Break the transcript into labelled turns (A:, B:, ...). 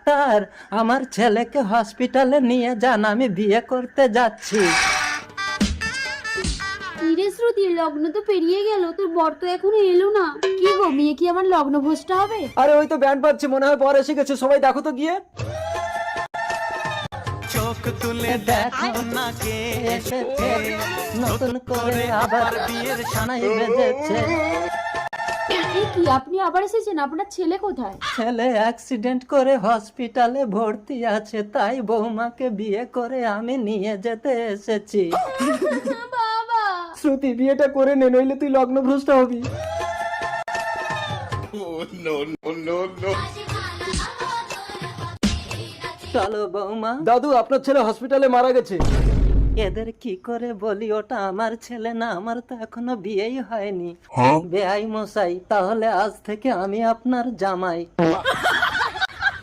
A: Doctor, আমার ছেলেকে হসপিটালে নিয়ে যান, আমি বিয়ে করতে যাচ্ছি।
B: কিরে শ্রুতি, লগ্ন তো পেরিয়ে গেল, তোর বর তো এখনো এলো না। কি গো, মেয়ে কি আমার লগ্ন ভোজটা হবে?
C: আরে ওই তো ব্যান্ড বাজছে, মনে হয় বর এসে গেছে, সবাই দেখো তো গিয়ে।
D: চোখ তুলে
A: দেখো
D: না কে
A: এসেছে, নতুন করে আবার বিয়ের সানাই বেজেছে।
B: এ কি, আপনি আবার এসেছেন? আপনার ছেলে কোথায়?
A: ছেলে অ্যাক্সিডেন্ট করে হসপিটালে ভর্তি আছে, তাই বৌমাকে বিয়ে করে আমি নিয়ে যেতে এসেছি।
B: বাবা,
C: শ্রুতি বিয়েটা করে নে, নইলে তুই লগ্ন ভ্রষ্ট হবি।
A: চলো বৌমা।
C: দাদু, আপনার ছেলে হসপিটালে মারা গেছে।
A: এদের কি করে বলি, ওটা আমার ছেলে না, আমার তো এখনো বিয়েই হয়নি। বেআই মশাই, তাহলে আজ থেকে আমি আপনার জামাই।